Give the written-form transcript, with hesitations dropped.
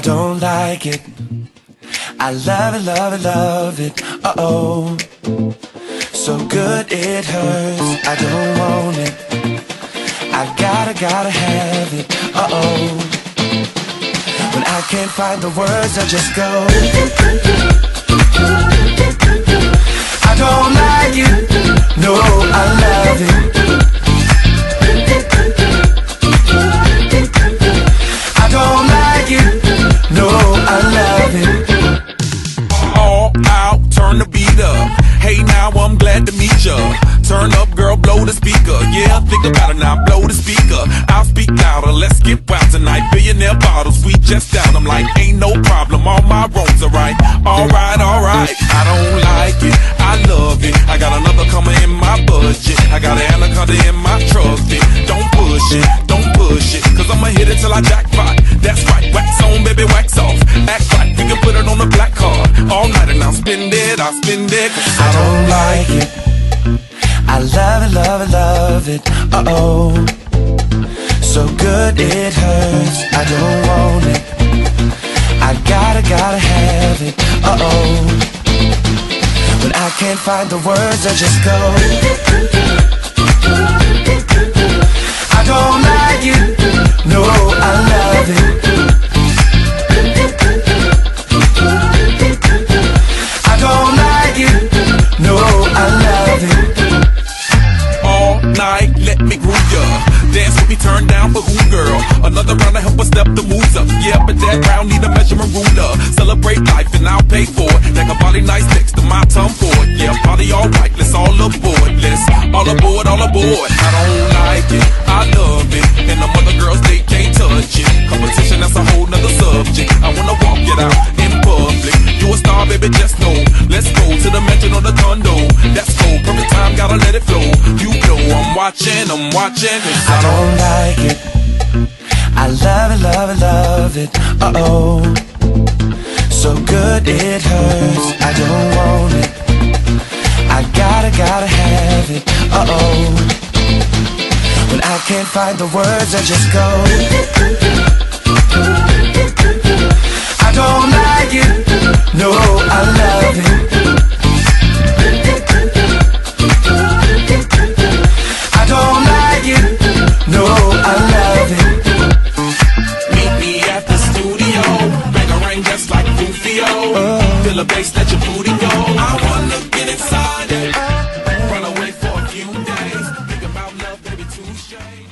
don't like it. I love it, love it, love it. Uh-oh, so good it hurts. I don't want it. I gotta have it. Uh-oh, when I can't find the words, I just go. I don't like it. No, I love it. I don't like it. No, I love it. All out, turn the beat up. Hey now, I'm glad to meet ya. Turn up, girl, blow the speaker. Yeah, think about it now, blow the speaker. I'll speak louder, let's get wild tonight. Billionaire bottles, we just down. I'm like, ain't no problem, all my wrongs are right. Alright, alright, I don't like it, I love it. I got another coming in my budget. I got an anaconda in my trusty. Don't push it, cause I'ma hit it till I jackpot. That's right, wax on, baby, wax off. Act right, we can put it on the black card. All night and I'll spend it, I don't like it. I love it, love it, love it. Uh-oh, so good it hurts. I don't want it. I gotta have it. Uh-oh, when I can't find the words, I just go. I don't like it. No, I love it. I don't like it. No, I love it. All night, let me groove ya. Dance with me, turn down for who, girl? Another round to help us step the moves up. Yeah, but that round need a measurement ruler. Celebrate life and I'll pay for it. Like a body nice next to my tongue for it. Yeah, party alright, let's all aboard. Let's all aboard, all aboard. I don't like it, I love it. And the other girls, they can't touch it. Competition, that's a whole nother subject. I wanna walk it out in public. You a star, baby, just know. Let's go to the mansion or the condo. That's cool, perfect time, gotta let it flow. You know I'm watching. I don't like it. I love it, love it, love it. Uh-oh, so good it hurts. I don't want it. I gotta have it. Uh-oh, when I can't find the words, I just go. I don't like it. No, I love it. I don't like it. No, I love it. Meet me at the studio. Bang-a-rang just like Rufio. Feel the bass, let your booty go. I wanna get inside it. Run away for a few days. Think about love, baby, too straight.